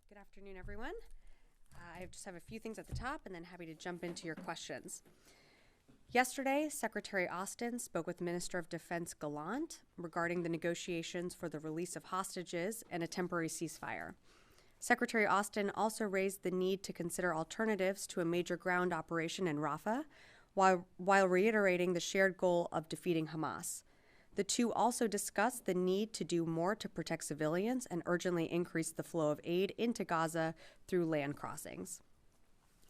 Good afternoon, everyone. I just have a few things at the top and then happy to jump into your questions. Yesterday, Secretary Austin spoke with Minister of Defense Gallant regarding the negotiations for the release of hostages and a temporary ceasefire. Secretary Austin also raised the need to consider alternatives to a major ground operation in Rafah, while reiterating the shared goal of defeating Hamas. The two also discussed the need to do more to protect civilians and urgently increase the flow of aid into Gaza through land crossings.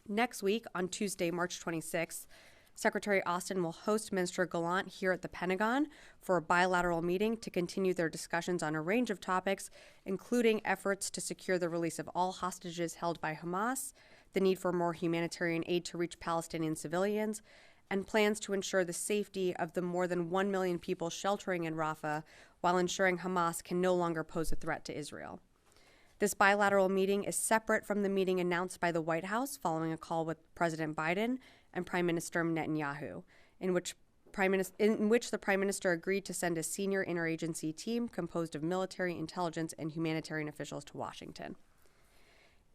Next week, on Tuesday, March 26th, Secretary Austin will host Minister Gallant here at the Pentagon for a bilateral meeting to continue their discussions on a range of topics, including efforts to secure the release of all hostages held by Hamas, the need for more humanitarian aid to reach Palestinian civilians, and plans to ensure the safety of the more than 1 million people sheltering in Rafah while ensuring Hamas can no longer pose a threat to Israel. This bilateral meeting is separate from the meeting announced by the White House following a call with President Biden and Prime Minister Netanyahu, in which the Prime Minister agreed to send a senior interagency team composed of military, intelligence, and humanitarian officials to Washington.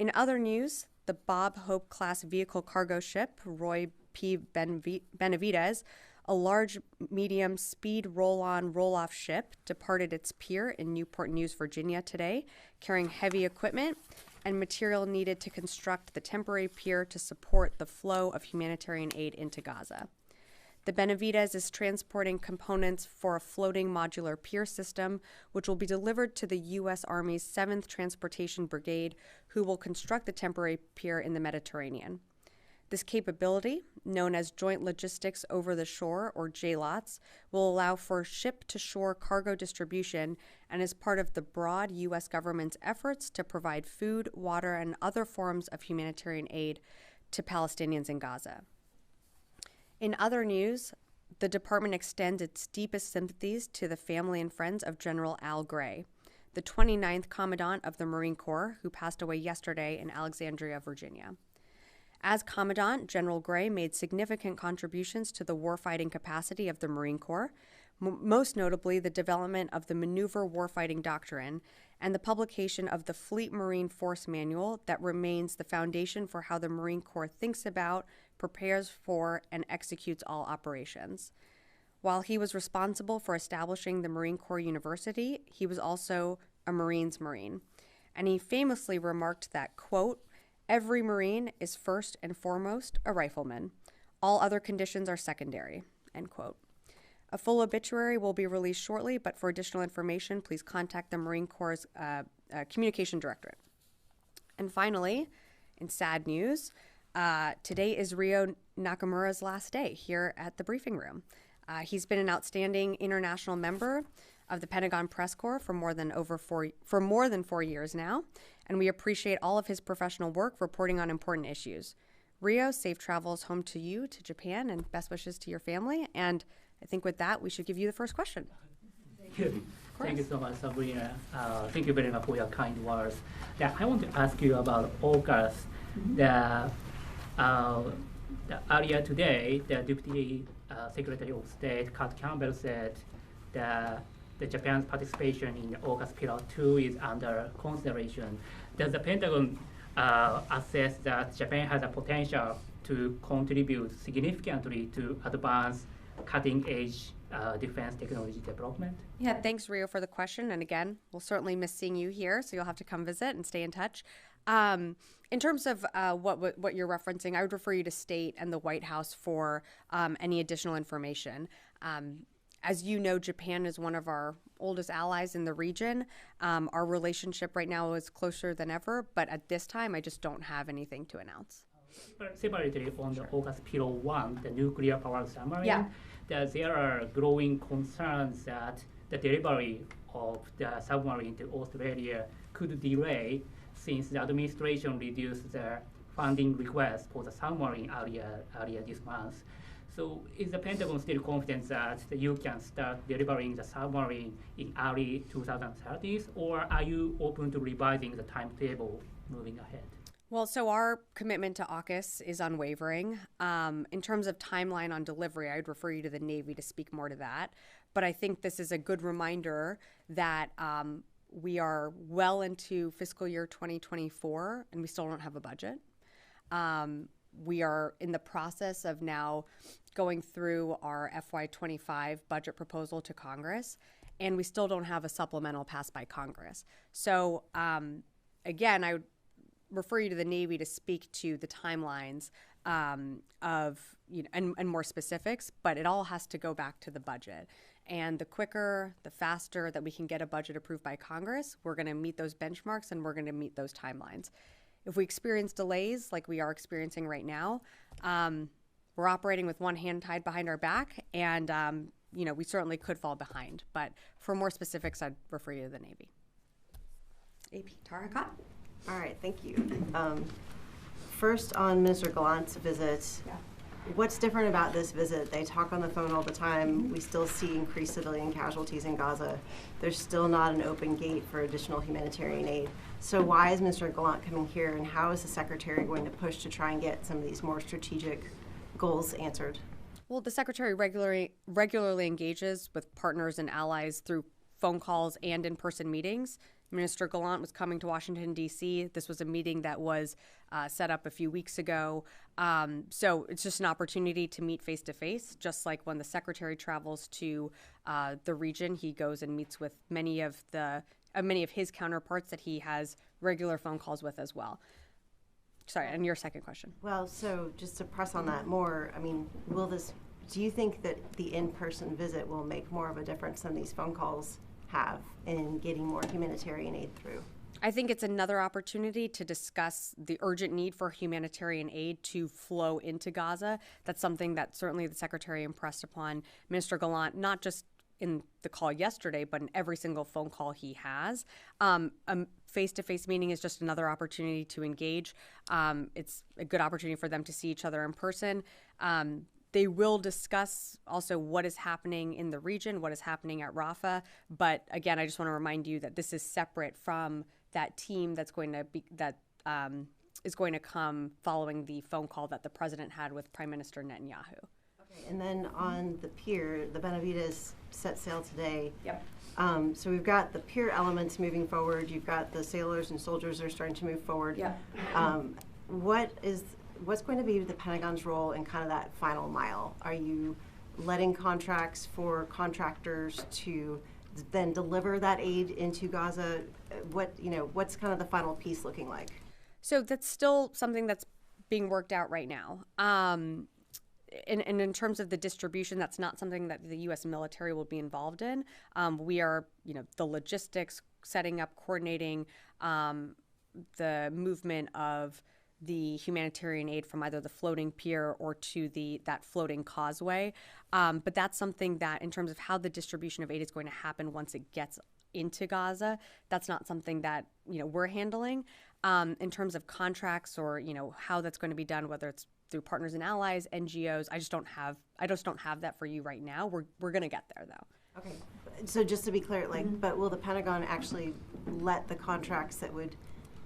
In other news, the Bob Hope class vehicle cargo ship, Roy P. Benavides, a large medium speed roll-on roll-off ship, departed its pier in Newport News, Virginia today, carrying heavy equipment and material needed to construct the temporary pier to support the flow of humanitarian aid into Gaza. The Benavides is transporting components for a floating modular pier system, which will be delivered to the U.S. Army's 7th Transportation Brigade, who will construct the temporary pier in the Mediterranean. This capability, known as Joint Logistics Over the Shore, or JLOTS, will allow for ship-to-shore cargo distribution and is part of the broad U.S. government's efforts to provide food, water, and other forms of humanitarian aid to Palestinians in Gaza. In other news, the department extends its deepest sympathies to the family and friends of General Al Gray, the 29th Commandant of the Marine Corps, who passed away yesterday in Alexandria, Virginia. As Commandant, General Gray made significant contributions to the warfighting capacity of the Marine Corps, most notably the development of the Maneuver Warfighting Doctrine and the publication of the Fleet Marine Force Manual that remains the foundation for how the Marine Corps thinks about, prepares for, and executes all operations. While he was responsible for establishing the Marine Corps University, he was also a Marine's Marine. And he famously remarked that, quote, "Every Marine is first and foremost a rifleman. All other conditions are secondary," end quote. A full obituary will be released shortly, but for additional information, please contact the Marine Corps' Communication Directorate. And finally, in sad news, today is Ryo Nakamura's last day here at the briefing room. He's been an outstanding international member of the Pentagon Press Corps for more than 4 years now, and we appreciate all of his professional work reporting on important issues. Ryo, safe travels home to you, to Japan, and best wishes to your family. And I think with that, we should give you the first question. Thank you. Thank you so much, Sabrina. Thank you very much for your kind words. I want to ask you about AUKUS. Earlier today, the Deputy Secretary of State, Kurt Campbell, said that Japan's participation in AUKUS Pillar 2 is under consideration. Does the Pentagon assess that Japan has a potential to contribute significantly to advance cutting-edge defense technology development? Yeah, thanks, Ryo, for the question. And again, we'll certainly miss seeing you here, so you'll have to come visit and stay in touch. In terms of what you're referencing, I would refer you to State and the White House for any additional information. As you know, Japan is one of our oldest allies in the region. Our relationship right now is closer than ever, but at this time, I just don't have anything to announce. Separately on the AUKUS Pillar 1, the nuclear power submarine, there are growing concerns that the delivery of the submarine to Australia could delay since the administration reduced the funding request for the submarine earlier this month. So is the Pentagon still confident that you can start delivering the submarine in early 2030s, or are you open to revising the timetable moving ahead? Well, so our commitment to AUKUS is unwavering. In terms of timeline on delivery, I'd refer you to the Navy to speak more to that. But I think this is a good reminder that we are well into fiscal year 2024, and we still don't have a budget. We are in the process of now going through our FY25 budget proposal to Congress, and we still don't have a supplemental passed by Congress. So again, I would refer you to the Navy to speak to the timelines of, and more specifics, but it all has to go back to the budget. And the quicker, the faster that we can get a budget approved by Congress, we're going to meet those benchmarks and we're going to meet those timelines. If we experience delays like we are experiencing right now, we're operating with one hand tied behind our back, and we certainly could fall behind. But for more specifics, I'd refer you to the Navy. AP Tara Cott. All right, thank you. First, on Minister Gallant's visit, what's different about this visit? They talk on the phone all the time. We still see increased civilian casualties in Gaza. There's still not an open gate for additional humanitarian aid. So why is Minister Gallant coming here, and how is the Secretary going to push to try and get some of these more strategic goals answered? Well, the Secretary regularly engages with partners and allies through phone calls and in-person meetings. Minister Gallant was coming to Washington, D.C. This was a meeting that was set up a few weeks ago. So it's just an opportunity to meet face-to-face, just like when the Secretary travels to the region, he goes and meets with many of his counterparts that he has regular phone calls with as well. Sorry, and your second question. Well, so just to press on that more, I mean, do you think that the in-person visit will make more of a difference than these phone calls have in getting more humanitarian aid through? I think it's another opportunity to discuss the urgent need for humanitarian aid to flow into Gaza. That's something that certainly the Secretary impressed upon Minister Gallant, not just in the call yesterday, but in every single phone call he has. A face-to-face meeting is just another opportunity to engage. It's a good opportunity for them to see each other in person. They will discuss also what is happening in the region, what is happening at Rafah. But again, I just want to remind you that this is separate from that team that's going to be is going to come following the phone call that the president had with Prime Minister Netanyahu. Okay, and then on the pier, the Benavides set sail today. Yep. So we've got the pier elements moving forward. You've got the sailors and soldiers are starting to move forward. Yeah. What's going to be the Pentagon's role in kind of that final mile? Are you letting contracts for contractors to then deliver that aid into Gaza? What's kind of the final piece looking like? So that's still something that's being worked out right now. And in terms of the distribution, that's not something that the U.S. military will be involved in. We are, the logistics, setting up, coordinating the movement of the humanitarian aid from either the floating pier or to that floating causeway. But that's something that, in terms of how the distribution of aid is going to happen once it gets into Gaza, that's not something that we're handling. In terms of contracts or how that's going to be done, whether it's through partners and allies, NGOs, I just don't have that for you right now. We're going to get there though. Okay. So just to be clear, but will the Pentagon actually let the contracts that would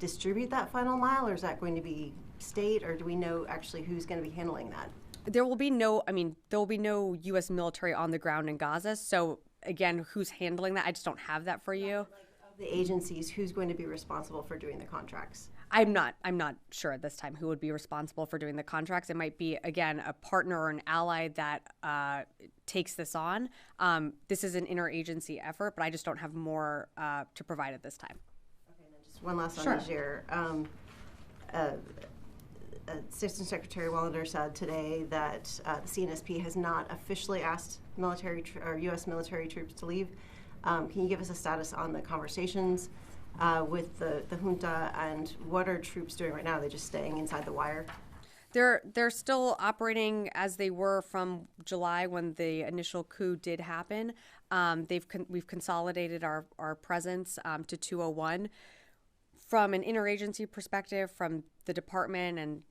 distribute that final mile, or is that going to be state, or do we know actually who's going to be handling that? There will be no U.S. military on the ground in Gaza. So again, who's handling that? I just don't have that for you. Of the agencies, who's going to be responsible for doing the contracts? I'm not sure at this time who would be responsible for doing the contracts. It might be, again, a partner or an ally that takes this on. This is an interagency effort, but I just don't have more to provide at this time. Okay, and then just one last Sure. on Niger. Assistant Secretary Wallander said today that the CNSP has not officially asked U.S. military troops to leave. Can you give us a status on the conversations with the junta, and what are troops doing right now? Are they just staying inside the wire? They're still operating as they were from July when the initial coup did happen. We've consolidated our presence to 201. From an interagency perspective, from the department and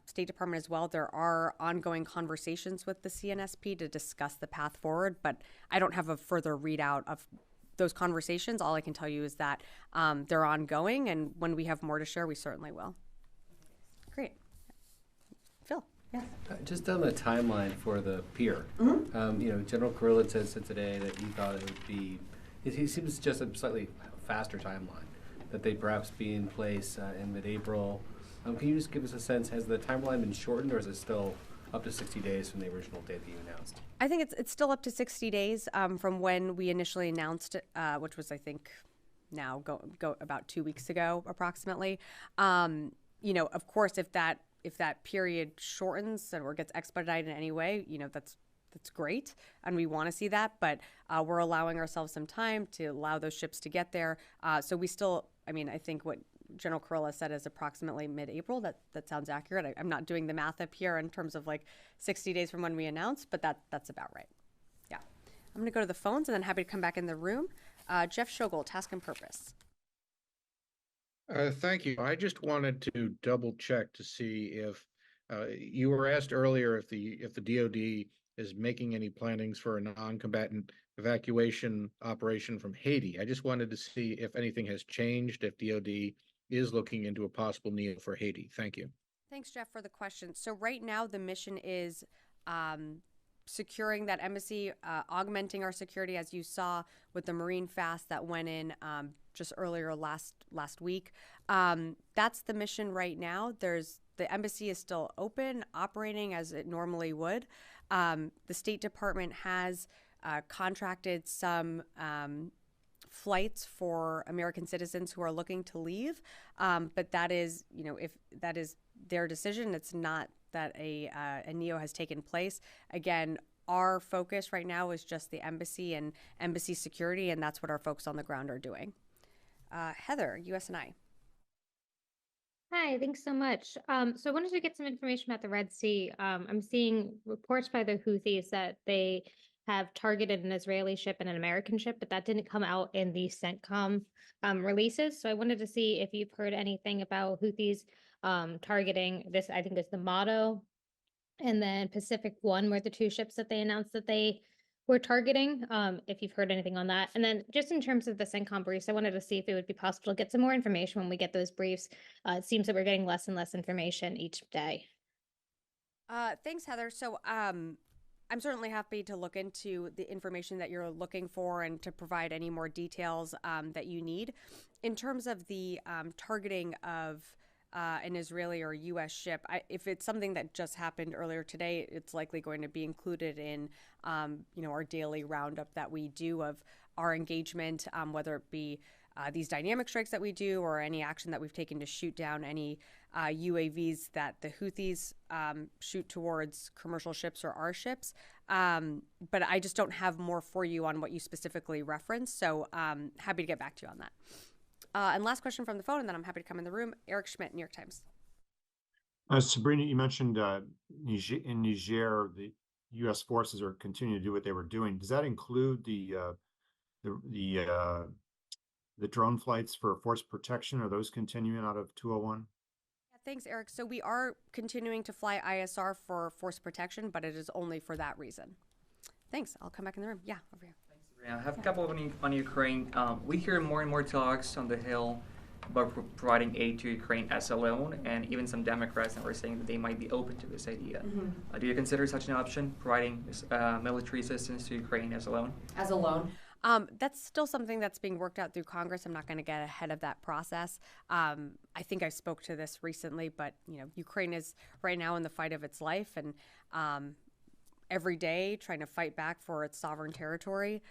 State Department as well, there are ongoing conversations with the CNSP to discuss the path forward, but I don't have a further readout of those conversations. All I can tell you is that they're ongoing, and when we have more to share, we certainly will. Great. Phil. Yes. Just on the timeline for the pier, General Kurlitz said today that he thought it would be, he seems just slightly faster timeline, that they perhaps be in place in mid-April. Can you just give us a sense, has the timeline been shortened, or is it still up to 60 days from the original date that you announced? I think it's still up to 60 days from when we initially announced it, which was, I think, now go about 2 weeks ago, approximately. Of course, if that period shortens or gets expedited in any way, that's great, and we want to see that. But we're allowing ourselves some time to allow those ships to get there. So we still, I think what General Kurilla said is approximately mid-April. That sounds accurate. I'm not doing the math up here in terms of like 60 days from when we announced, but that's about right. Yeah. I'm going to go to the phones and then happy to come back in the room. Jeff Schogel, Task and Purpose. Thank you. I just wanted to double check to see if you were asked earlier if the DoD is making any plannings for a non-combatant evacuation operation from Haiti. I just wanted to see if anything has changed, if DoD is looking into a possible NEO for Haiti. Thank you. Thanks, Jeff, for the question. So right now the mission is securing that embassy, augmenting our security, as you saw with the Marine Fast that went in just earlier last week. That's the mission right now. The embassy is still open, operating as it normally would. The State Department has contracted some flights for American citizens who are looking to leave, but that is, if that is their decision, it's not that a NEO has taken place. Again, our focus right now is just the embassy and embassy security, and that's what our folks on the ground are doing. Heather, U.S.A. Hi, thanks so much. So I wanted to get some information about the Red Sea. I'm seeing reports by the Houthis that they have targeted an Israeli ship and an American ship, but that didn't come out in the CENTCOM releases. So I wanted to see if you've heard anything about Houthis targeting this, I think it's the Motto, and then Pacific One were the two ships that they announced that they were targeting, if you've heard anything on that. And then just in terms of the CENTCOM briefs, I wanted to see if it would be possible to get some more information when we get those briefs. It seems that we're getting less and less information each day. Thanks, Heather. So I'm certainly happy to look into the information that you're looking for and to provide any more details that you need. In terms of the targeting of an Israeli or U.S. ship, if it's something that just happened earlier today, it's likely going to be included in our daily roundup that we do of our engagement, whether it be these dynamic strikes that we do or any action that we've taken to shoot down any UAVs that the Houthis shoot towards commercial ships or our ships. But I just don't have more for you on what you specifically referenced, so happy to get back to you on that. And last question from the phone, and then I'm happy to come in the room. Eric Schmidt, New York Times. Sabrina, you mentioned in Niger, the U.S. forces are continuing to do what they were doing. Does that include the drone flights for force protection? Are those continuing out of 201? Yeah, thanks, Eric. So we are continuing to fly ISR for force protection, but it is only for that reason. Thanks. I'll come back in the room. Yeah, over here. I have a couple of on Ukraine. We hear more and more talks on the Hill about providing aid to Ukraine as a loan, and even some Democrats that were saying that they might be open to this idea. Mm-hmm. Do you consider such an option, providing military assistance to Ukraine as a loan? As a loan? That's still something that's being worked out through Congress. I'm not going to get ahead of that process. I think I spoke to this recently, but Ukraine is right now in the fight of its life, and every day trying to fight back for its sovereign territory.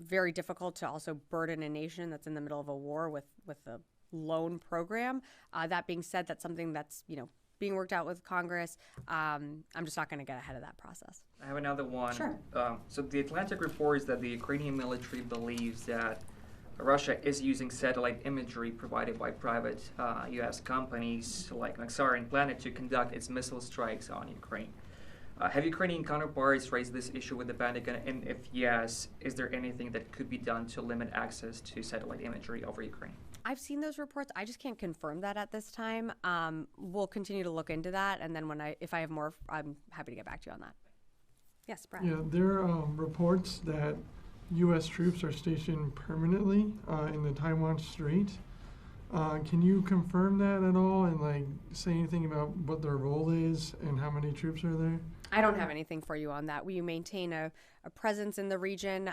Very difficult to also burden a nation that's in the middle of a war with a loan program. That being said, that's something that's being worked out with Congress. I'm just not going to get ahead of that process. I have another one. Sure. So the Atlantic reports that the Ukrainian military believes that Russia is using satellite imagery provided by private U.S. companies like Naxar and Planet to conduct its missile strikes on Ukraine. Have Ukrainian counterparts raised this issue with the Pentagon? And if yes, is there anything that could be done to limit access to satellite imagery over Ukraine? I've seen those reports. I just can't confirm that at this time. We'll continue to look into that, and then if I have more, I'm happy to get back to you on that. Yes, Brad. Yeah, there are reports that U.S. troops are stationed permanently in the Taiwan Strait. Can you confirm that at all and say anything about what their role is and how many troops are there? I don't have anything for you on that. We maintain a presence in the region.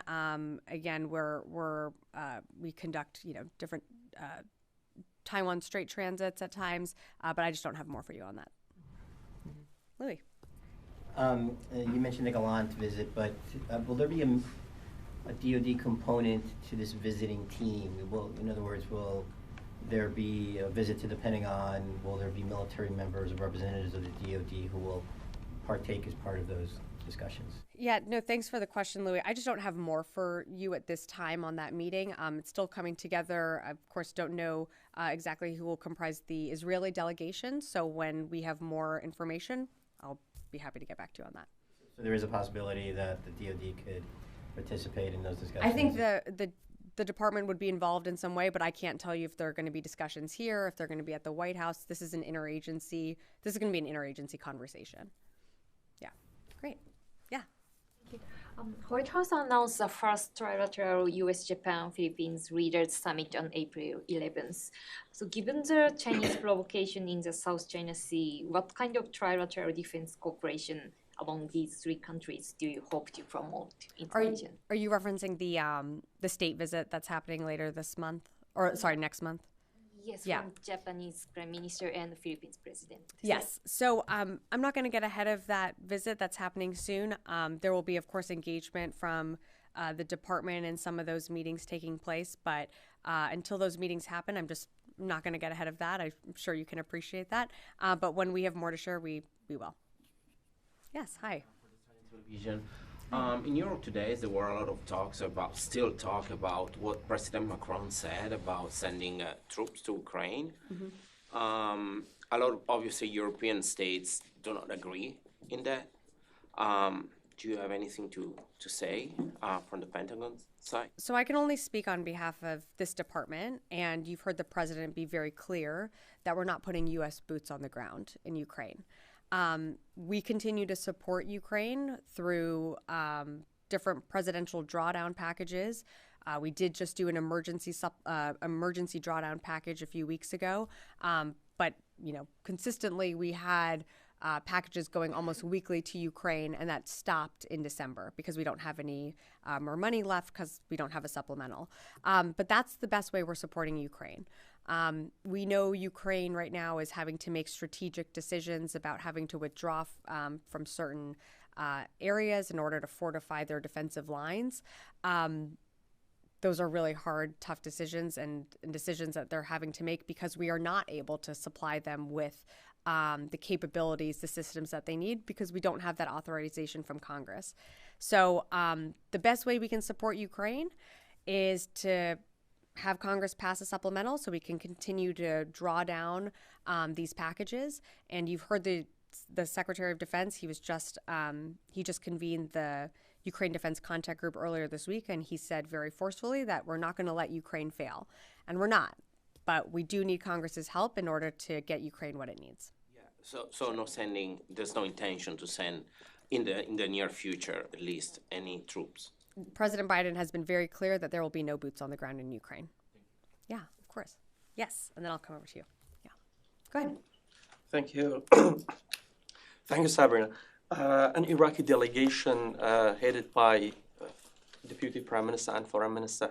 Again, we conduct different Taiwan Strait transits at times, but I just don't have more for you on that. Louis. You mentioned the Gallant visit, but will there be a DoD component to this visiting team? In other words, will there be a visit to the Pentagon? Will there be military members or representatives of the DoD who will partake as part of those discussions? Yeah, no, thanks for the question, Louis. I just don't have more for you at this time on that meeting. It's still coming together. I, of course, don't know exactly who will comprise the Israeli delegation. So when we have more information, I'll be happy to get back to you on that. So there is a possibility that the DoD could participate in those discussions? I think the department would be involved in some way, but I can't tell you if there are going to be discussions here, if they're going to be at the White House. This is going to be an interagency conversation. Yeah, great. Yeah. White House announced the first trilateral U.S.-Japan-Philippines Leaders Summit on April 11th. So given the Chinese provocation in the South China Sea, what kind of trilateral defense cooperation among these three countries do you hope to promote in the region? Are you referencing the state visit that's happening later this month? Or, sorry, next month? Yes, yeah. From Japanese Prime Minister and the Philippines President. Yes. So I'm not going to get ahead of that visit that's happening soon. There will be, of course, engagement from the department and some of those meetings taking place. But until those meetings happen, I'm just not going to get ahead of that. I'm sure you can appreciate that. But when we have more to share, we will. Yes. Hi. In Europe today, there were a lot of talk about what President Macron said about sending troops to Ukraine. Mm-hmm. A lot of, obviously, European states do not agree in that. Do you have anything to say from the Pentagon side? So I can only speak on behalf of this department, and you've heard the president be very clear that we're not putting U.S. boots on the ground in Ukraine. We continue to support Ukraine through different presidential drawdown packages. We did just do an emergency drawdown package a few weeks ago, but consistently we had packages going almost weekly to Ukraine, and that stopped in December because we don't have any more money left because we don't have a supplemental. But that's the best way we're supporting Ukraine. We know Ukraine right now is having to make strategic decisions about having to withdraw from certain areas in order to fortify their defensive lines. Those are really hard, tough decisions and decisions that they're having to make because we are not able to supply them with the capabilities, the systems that they need because we don't have that authorization from Congress. So the best way we can support Ukraine is to have Congress pass a supplemental so we can continue to draw down these packages. And you've heard the Secretary of Defense. He just convened the Ukraine Defense Contact Group earlier this week, and he said very forcefully that we're not going to let Ukraine fail. And we're not. But we do need Congress's help in order to get Ukraine what it needs. Yeah. So no sending. There's no intention to send in the near future, at least, any troops. President Biden has been very clear that there will be no boots on the ground in Ukraine. Yeah, of course. Yes, and then I'll come over to you. Yeah. Go ahead. Thank you. Thank you, Sabrina. An Iraqi delegation headed by Deputy Prime Minister and Foreign Minister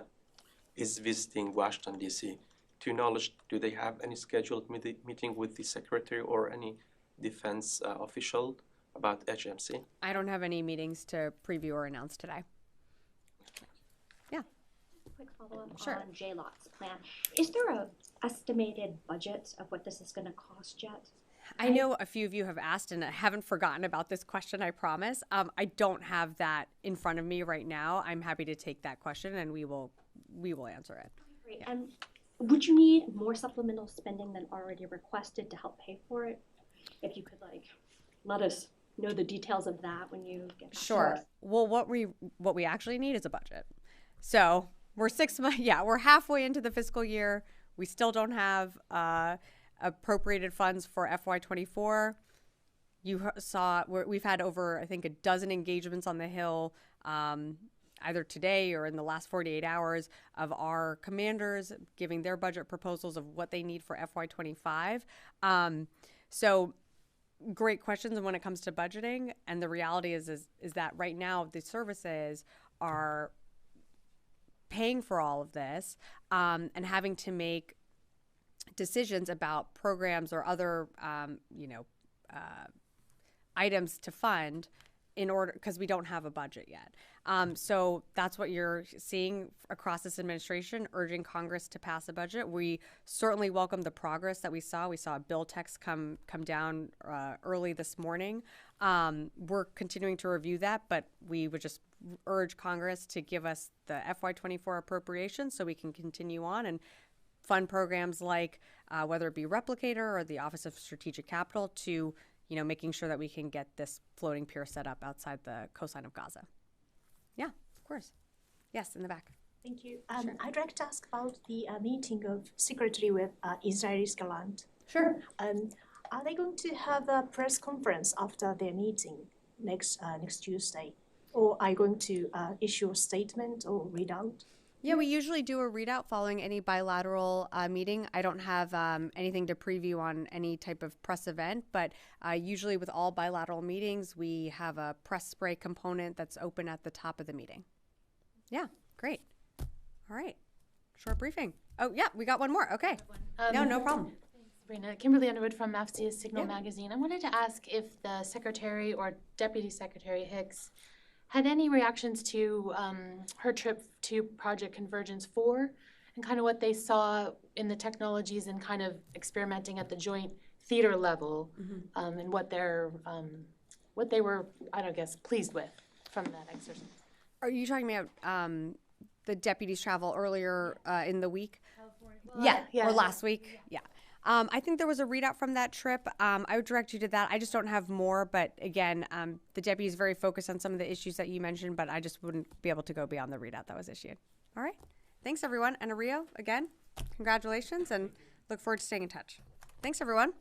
is visiting Washington, D.C. To your knowledge, do they have any scheduled meeting with the Secretary or any defense official about HMC? I don't have any meetings to preview or announce today. Yeah. Quick follow-up Sure. on JLOT's plan. Is there a estimated budget of what this is going to cost yet? I know a few of you have asked, and I haven't forgotten about this question, I promise. I don't have that in front of me right now. I'm happy to take that question, and we will answer it. Great. Yeah. And would you need more supplemental spending than already requested to help pay for it? If you could, let us know the details of that when you get back Sure. to us. Well, what we actually need is a budget. So we're 6 months. Yeah, we're halfway into the fiscal year. We still don't have appropriated funds for FY24. You saw we've had over, I think, a dozen engagements on the Hill, either today or in the last 48 hours, of our commanders giving their budget proposals of what they need for FY25. So great questions when it comes to budgeting. And the reality is that right now the services are paying for all of this and having to make decisions about programs or other, items to fund in order, because we don't have a budget yet. So that's what you're seeing across this administration, urging Congress to pass a budget. We certainly welcome the progress that we saw. We saw a bill text come down early this morning. We're continuing to review that, but we would just urge Congress to give us the FY24 appropriations so we can continue on and fund programs like whether it be Replicator or the Office of Strategic Capital to making sure that we can get this floating pier set up outside the coastline of Gaza. Yeah, of course. Yes, in the back. Thank you. Sure. I'd like to ask about the meeting of Secretary with Israeli Gallant. Sure. Are they going to have a press conference after their meeting next Tuesday? Or are you going to issue a statement or read out? Yeah, we usually do a readout following any bilateral meeting. I don't have anything to preview on any type of press event, but usually with all bilateral meetings, we have a press spray component that's open at the top of the meeting. Yeah, great. All right, short briefing. Oh, yeah, we got one more. Okay. No problem. Sabrina, Kimberly Underwood from MAFC's Signal Magazine. I wanted to ask if the Secretary or Deputy Secretary Hicks had any reactions to her trip to Project Convergence 4 and kind of what they saw in the technologies and kind of experimenting at the joint theater level, and what they were, pleased with from that exercise. Are you talking about the deputies' travel earlier in the week? Yeah. Or last week? Yeah. I think there was a readout from that trip. I would direct you to that. I just don't have more, but again, the deputy is very focused on some of the issues that you mentioned, but I just wouldn't be able to go beyond the readout that was issued. All right. Thanks, everyone. And Rio, again, congratulations, and look forward to staying in touch. Thanks, everyone.